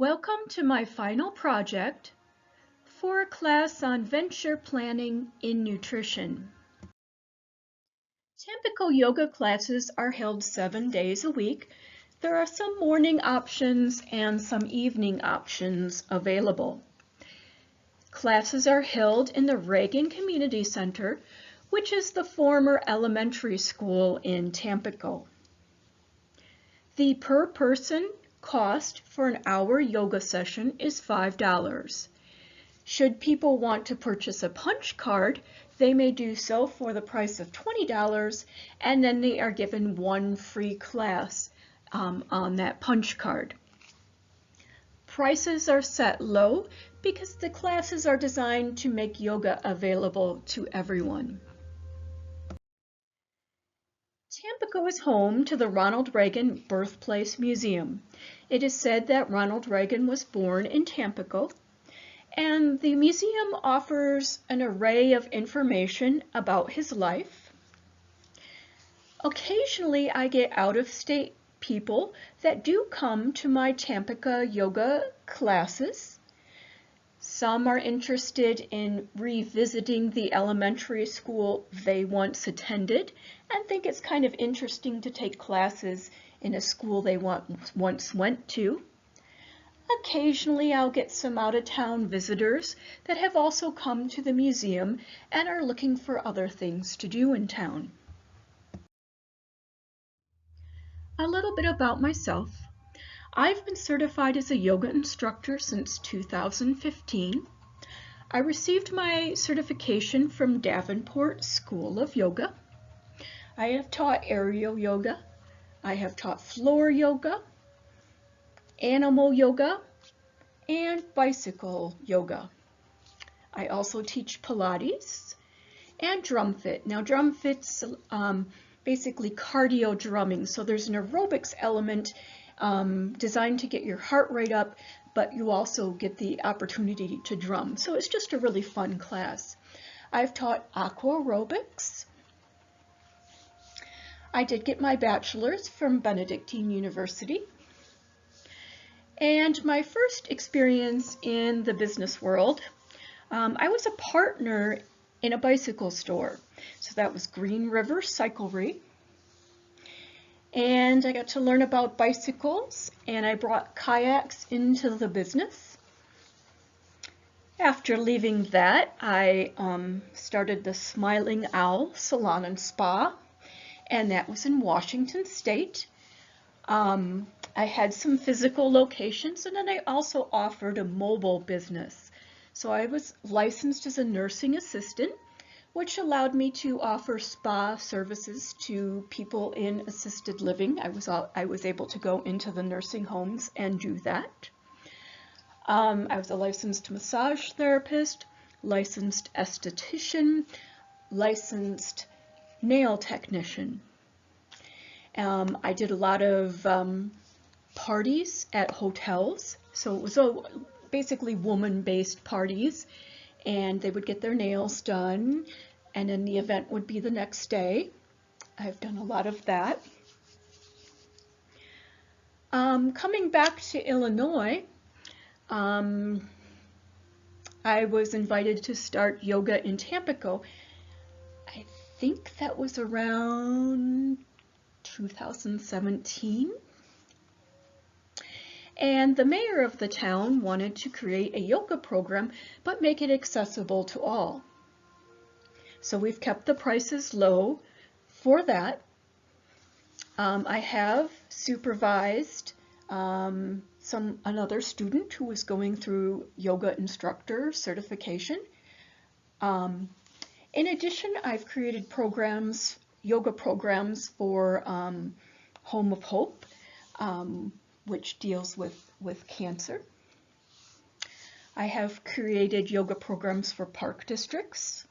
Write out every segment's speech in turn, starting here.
Welcome to my final project for a class on venture planning in nutrition. Tampico yoga classes are held 7 days a week. There are some morning options and some evening options available. Classes are held in the Reagan Community Center, which is the former elementary school in Tampico. The per person cost for an hour yoga session is $5. Should people want to purchase a punch card, they may do so for the price of $20, and then they are given one free class on that punch card. Prices are set low because the classes are designed to make yoga available to everyone. Tampico is home to the Ronald Reagan Birthplace Museum. It is said that Ronald Reagan was born in Tampico, and the museum offers an array of information about his life. Occasionally, I get out-of-state people that do come to my Tampico yoga classes. Some are interested in revisiting the elementary school they once attended and think it's kind of interesting to take classes in a school they once went to. Occasionally, I'll get some out-of-town visitors that have also come to the museum and are looking for other things to do in town. A little bit about myself. I've been certified as a yoga instructor since 2015. I received my certification from Davenport School of Yoga. I have taught aerial yoga. I have taught floor yoga, animal yoga, and bicycle yoga. I also teach Pilates and drum fit. Now drum fit's basically cardio drumming, so there's an aerobics element designed to get your heart rate up, but you also get the opportunity to drum. So it's just a really fun class. I've taught aqua aerobics. I did get my bachelor's from Benedictine University. And my first experience in the business world, I was a partner in a bicycle store. So that was Green River Cyclery. And I got to learn about bicycles, and I brought kayaks into the business. After leaving that, I started the Smiling Owl Salon and Spa, and that was in Washington State. I had some physical locations, and then I also offered a mobile business. So I was licensed as a nursing assistant, which allowed me to offer spa services to people in assisted living. I was able to go into the nursing homes and do that. I was a licensed massage therapist, licensed esthetician, licensed nail technician. I did a lot of parties at hotels, so it was basically woman-based parties, and they would get their nails done, and then the event would be the next day. I've done a lot of that. Coming back to Illinois, I was invited to start yoga in Tampico. I think that was around 2017. And the mayor of the town wanted to create a yoga program, but make it accessible to all. So we've kept the prices low for that. I have supervised another student who was going through yoga instructor certification. In addition, I've created programs, yoga programs for Home of Hope, which deals with cancer. I have created yoga programs for park districts.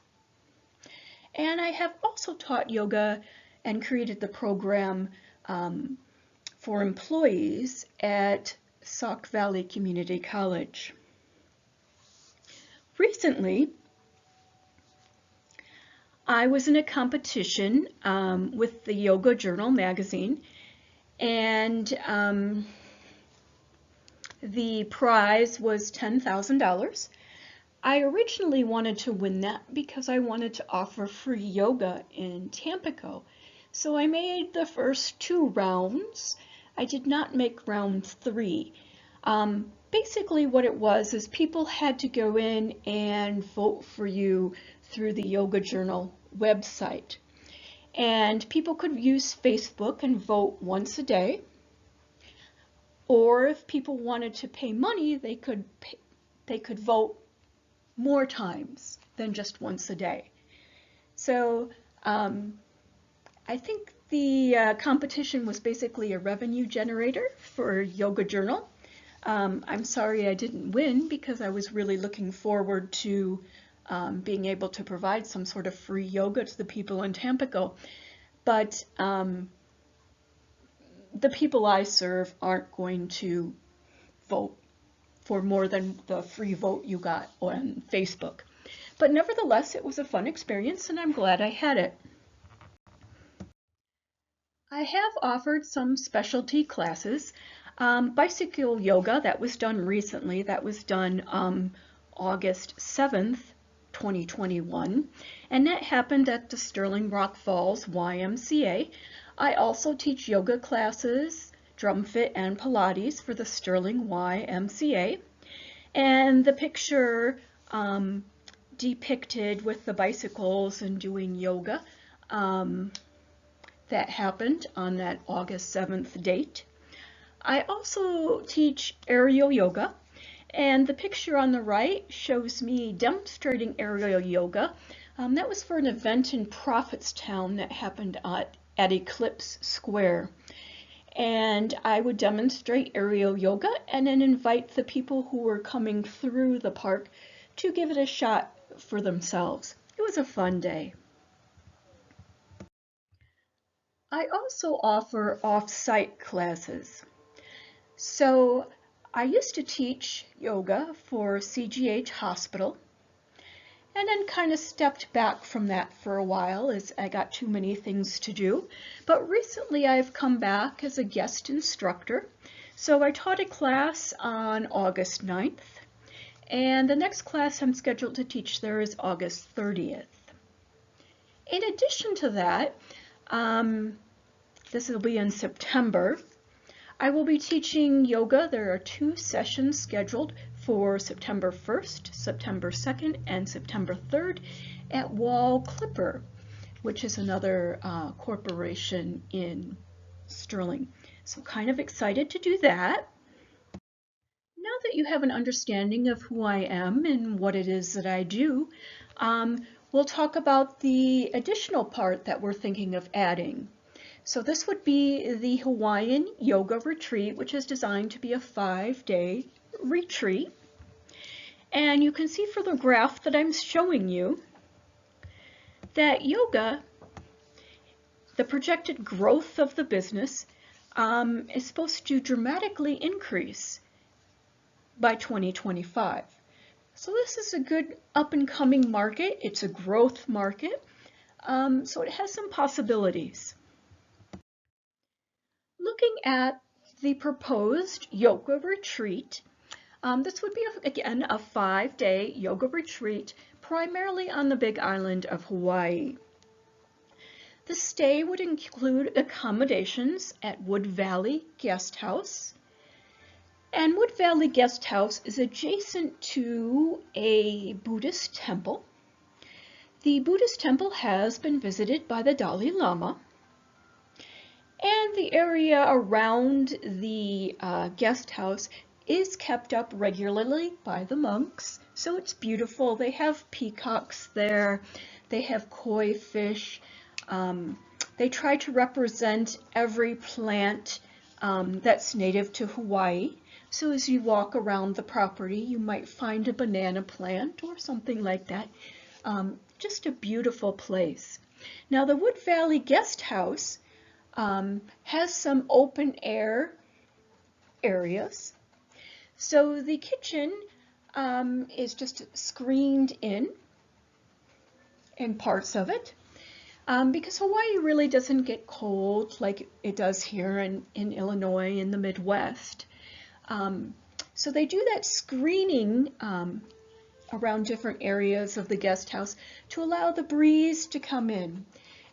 And I have also taught yoga and created the program for employees at Sauk Valley Community College. Recently, I was in a competition with the Yoga Journal magazine, and The prize was $10,000. I originally wanted to win that because I wanted to offer free yoga in Tampico. So I made the first 2 rounds. I did not make round 3. Basically what it was is people had to go in and vote for you through the Yoga Journal website. And people could use Facebook and vote once a day. Or if people wanted to pay money, they could vote more times than just once a day. So I think the competition was basically a revenue generator for Yoga Journal. I'm sorry I didn't win because I was really looking forward to being able to provide some sort of free yoga to the people in Tampico. But the people I serve aren't going to vote for more than the free vote you got on Facebook. But nevertheless, it was a fun experience and I'm glad I had it. I have offered some specialty classes. Bicycle yoga, that was done recently. That was done August 7th, 2021, and that happened at the Sterling Rock Falls YMCA. I also teach yoga classes, drum fit, and Pilates for the Sterling YMCA. And the picture depicted with the bicycles and doing yoga that happened on that August 7th date. I also teach aerial yoga, and the picture on the right shows me demonstrating aerial yoga. That was for an event in Prophetstown that happened at Eclipse Square. And I would demonstrate aerial yoga and then invite the people who were coming through the park to give it a shot for themselves. It was a fun day. I also offer off-site classes. So I used to teach yoga for CGH Hospital and then kind of stepped back from that for a while as I got too many things to do. But recently I've come back as a guest instructor. So I taught a class on August 9th, and the next class I'm scheduled to teach there is August 30th. In addition to that, this will be in September, I will be teaching yoga. There are 2 sessions scheduled for September 1st, September 2nd, and September 3rd at Wall Clipper, which is another corporation in Sterling. So kind of excited to do that. Now that you have an understanding of who I am and what it is that I do, we'll talk about the additional part that we're thinking of adding. So this would be the Hawaiian Yoga Retreat, which is designed to be a 5-day retreat. And you can see from the graph that I'm showing you that yoga, the projected growth of the business, is supposed to dramatically increase by 2025. So this is a good up-and-coming market. It's a growth market, so it has some possibilities. Looking at the proposed yoga retreat, this would be, again, a 5-day yoga retreat, primarily on the Big Island of Hawaii. The stay would include accommodations at Wood Valley Guest House. And Wood Valley Guest House is adjacent to a Buddhist temple. The Buddhist temple has been visited by the Dalai Lama. And the area around the guest house is kept up regularly by the monks. So it's beautiful. They have peacocks there. They have koi fish. They try to represent every plant that's native to Hawaii. So as you walk around the property, you might find a banana plant or something like that. Just a beautiful place. Now the Wood Valley Guest House has some open air areas. So the kitchen is just screened in parts of it, because Hawaii really doesn't get cold like it does here in Illinois in the Midwest. So they do that screening around different areas of the guest house to allow the breeze to come in.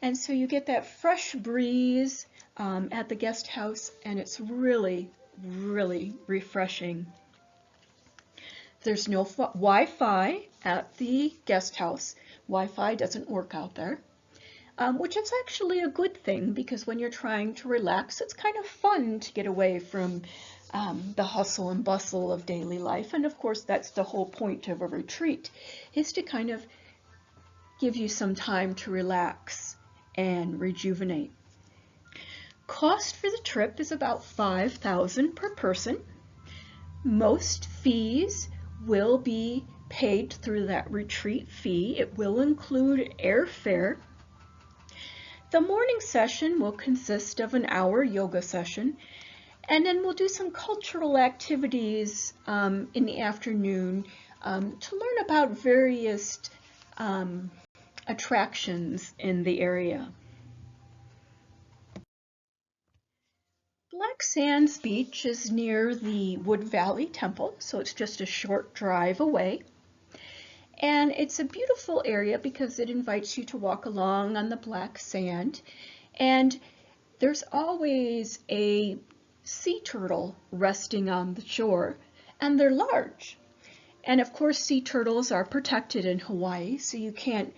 And so you get that fresh breeze at the guest house, and it's really, really refreshing. There's no Wi-Fi at the guest house. Wi-Fi doesn't work out there, which is actually a good thing, because when you're trying to relax, it's kind of fun to get away from the hustle and bustle of daily life. And of course, that's the whole point of a retreat, is to kind of give you some time to relax and rejuvenate. Cost for the trip is about $5,000 per person. Most fees will be paid through that retreat fee. It will include airfare. The morning session will consist of an hour yoga session, and then we'll do some cultural activities in the afternoon to learn about various attractions in the area. Black Sands Beach is near the Wood Valley Temple, so it's just a short drive away. And it's a beautiful area because it invites you to walk along on the black sand. And there's always a sea turtle resting on the shore, and they're large. And of course, sea turtles are protected in Hawaii, so you can't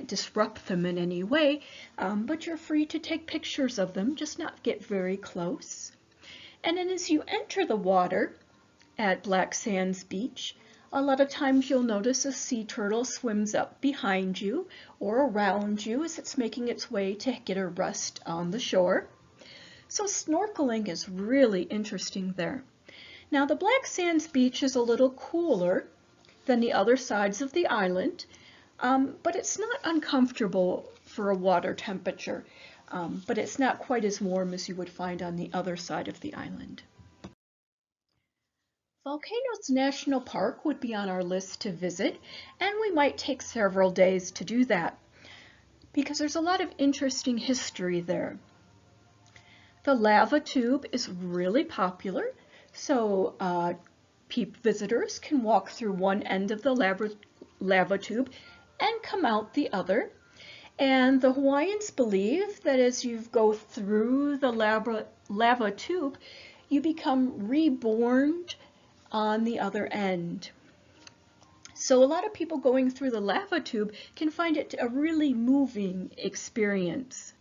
disrupt them in any way, but you're free to take pictures of them, just not get very close. And then as you enter the water at Black Sands Beach, a lot of times you'll notice a sea turtle swims up behind you or around you as it's making its way to get a rest on the shore. So snorkeling is really interesting there. Now the Black Sands Beach is a little cooler than the other sides of the island, but it's not uncomfortable for a water temperature, but it's not quite as warm as you would find on the other side of the island. Volcanoes National Park would be on our list to visit, and we might take several days to do that because there's a lot of interesting history there. The lava tube is really popular, so visitors can walk through one end of the lava tube and come out the other. And the Hawaiians believe that as you go through the lava tube, you become reborn on the other end. So a lot of people going through the lava tube can find it a really moving experience.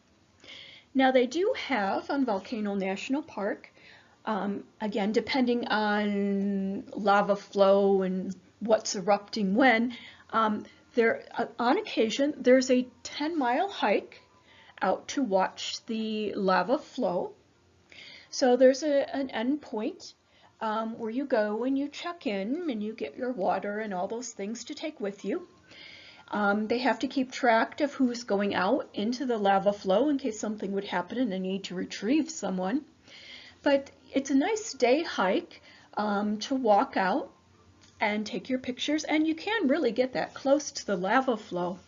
Now they do have on Volcano National Park, again, depending on lava flow and what's erupting when, on occasion there's a 10-mile hike out to watch the lava flow. So there's an end point where you go and you check in and you get your water and all those things to take with you. They have to keep track of who's going out into the lava flow in case something would happen and they need to retrieve someone. But it's a nice day hike to walk out and take your pictures, and you can really get that close to the lava flow.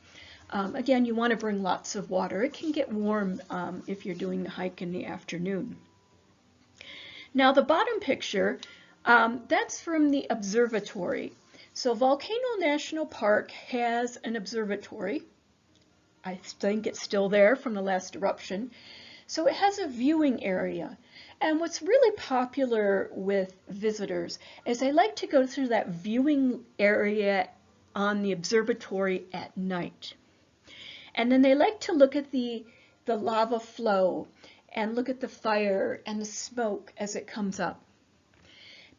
Again, you want to bring lots of water. It can get warm if you're doing the hike in the afternoon. Now the bottom picture, that's from the observatory. So Volcano National Park has an observatory. I think it's still there from the last eruption. So it has a viewing area. And what's really popular with visitors is they like to go through that viewing area on the observatory at night. And then they like to look at the lava flow and look at the fire and the smoke as it comes up.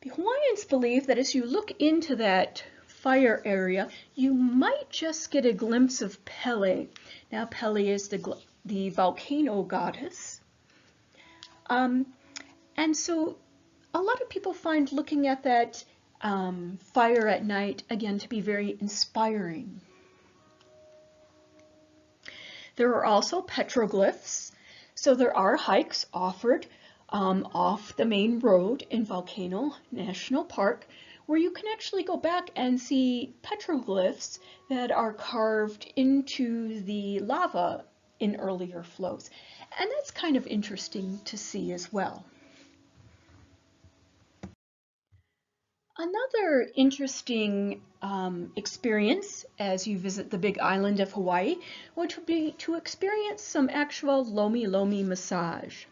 The Hawaiians believe that as you look into that fire area, you might just get a glimpse of Pele. Now Pele is the volcano goddess. And so a lot of people find looking at that fire at night, again, to be very inspiring. There are also petroglyphs. So there are hikes offered off the main road in Volcano National Park where you can actually go back and see petroglyphs that are carved into the lava in earlier flows. And that's kind of interesting to see as well. Another interesting experience as you visit the Big Island of Hawaii would be to experience some actual lomi lomi massage.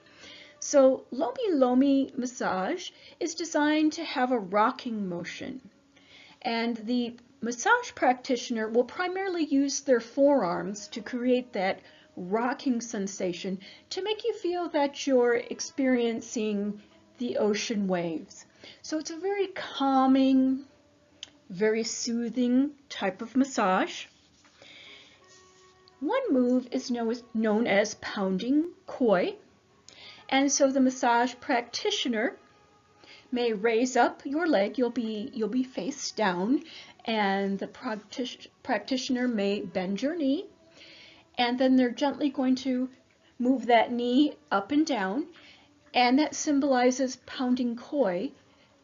So lomi lomi massage is designed to have a rocking motion, and the massage practitioner will primarily use their forearms to create that rocking sensation to make you feel that you're experiencing the ocean waves. So it's a very calming, very soothing type of massage. One move is known as pounding koi, and so the massage practitioner may raise up your leg. You'll be face down, and the practitioner may bend your knee, and then they're gently going to move that knee up and down, and that symbolizes pounding koi,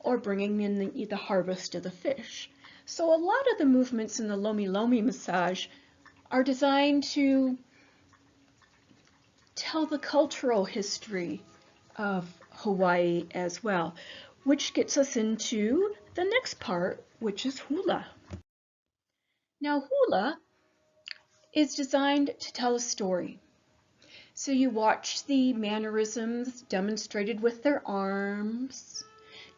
or bringing in the harvest of the fish. So a lot of the movements in the lomi lomi massage are designed to tell the cultural history of Hawaii as well, which gets us into the next part, which is hula. Now, hula is designed to tell a story. So you watch the mannerisms demonstrated with their arms,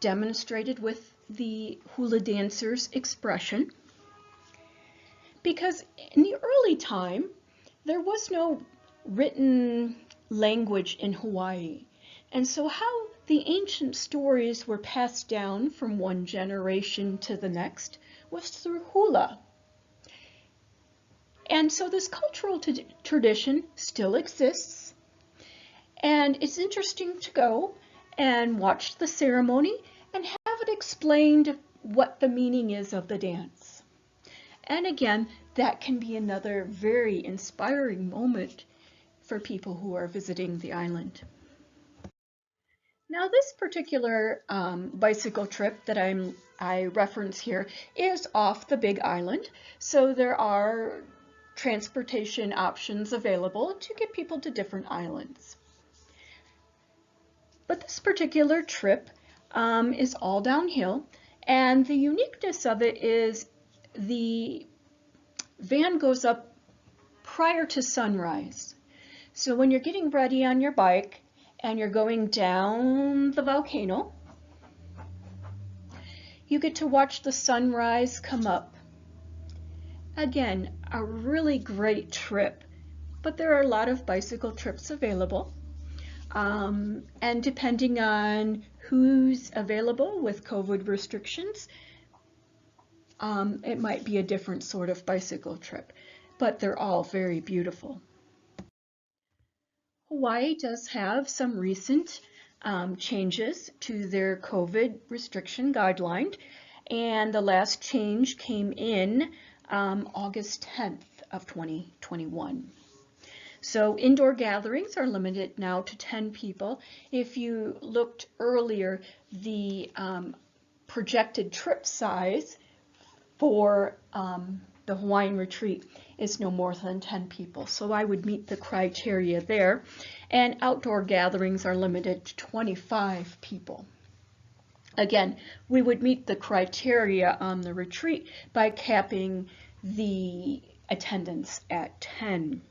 demonstrated with the hula dancer's expression, because in the early time there was no written language in Hawaii, and so how the ancient stories were passed down from one generation to the next was through hula. And so this cultural tradition still exists, and it's interesting to go and watch the ceremony and have it explained what the meaning is of the dance. And again, that can be another very inspiring moment for people who are visiting the island. Now, this particular bicycle trip that I reference here is off the Big Island, so there are transportation options available to get people to different islands. But this particular trip is all downhill, and the uniqueness of it is the van goes up prior to sunrise. So when you're getting ready on your bike and you're going down the volcano, you get to watch the sunrise come up. Again, a really great trip, but there are a lot of bicycle trips available. And depending on who's available with COVID restrictions, it might be a different sort of bicycle trip, but they're all very beautiful. Hawaii does have some recent changes to their COVID restriction guideline, and the last change came in August 10th of 2021. So indoor gatherings are limited now to 10 people. If you looked earlier, the projected trip size for the Hawaiian retreat is no more than 10 people. So I would meet the criteria there. And outdoor gatherings are limited to 25 people. Again, we would meet the criteria on the retreat by capping the attendance at 10.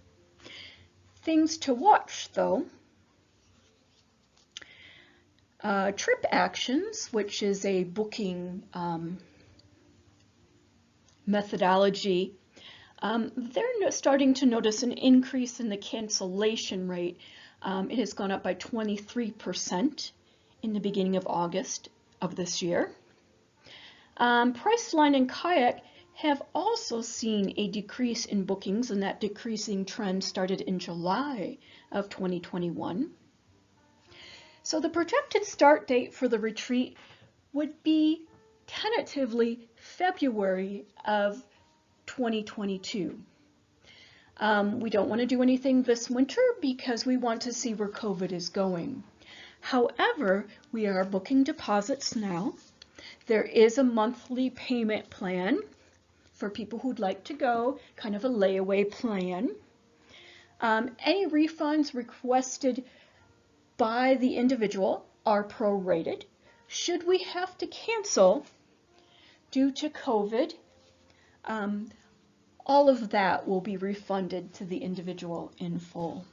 Things to watch, though. Trip Actions, which is a booking methodology, they're starting to notice an increase in the cancellation rate. It has gone up by 23% in the beginning of August of this year. Priceline and Kayak have also seen a decrease in bookings, and that decreasing trend started in July of 2021. So the projected start date for the retreat would be tentatively February of 2022. We don't want to do anything this winter because we want to see where COVID is going. However, we are booking deposits now. There is a monthly payment plan for people who'd like to go, kind of a layaway plan. Any refunds requested by the individual are prorated. Should we have to cancel, due to COVID, all of that will be refunded to the individual in full.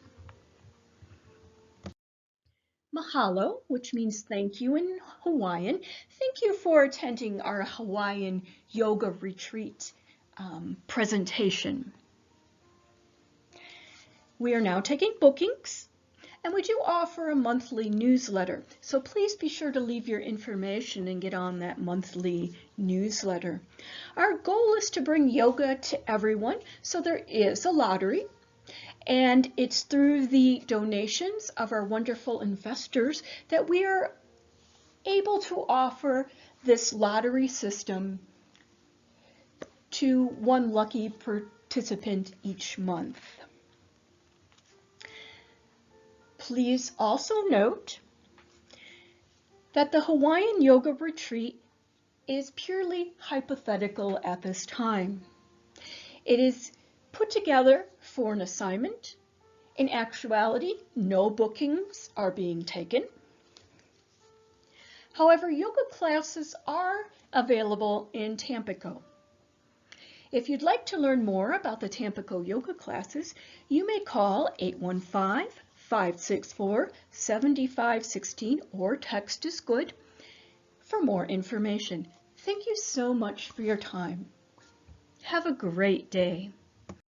Mahalo, which means thank you in Hawaiian. Thank you for attending our Hawaiian yoga retreat presentation. We are now taking bookings, and we do offer a monthly newsletter. So please be sure to leave your information and get on that monthly newsletter. Our goal is to bring yoga to everyone, so there is a lottery. And it's through the donations of our wonderful investors that we are able to offer this lottery system to one lucky participant each month. Please also note that the Hawaiian Yoga Retreat is purely hypothetical at this time. It is put together for an assignment. In actuality, no bookings are being taken. However, yoga classes are available in Tampico. If you'd like to learn more about the Tampico yoga classes, you may call 815-564-7516 or text is good for more information. Thank you so much for your time. Have a great day.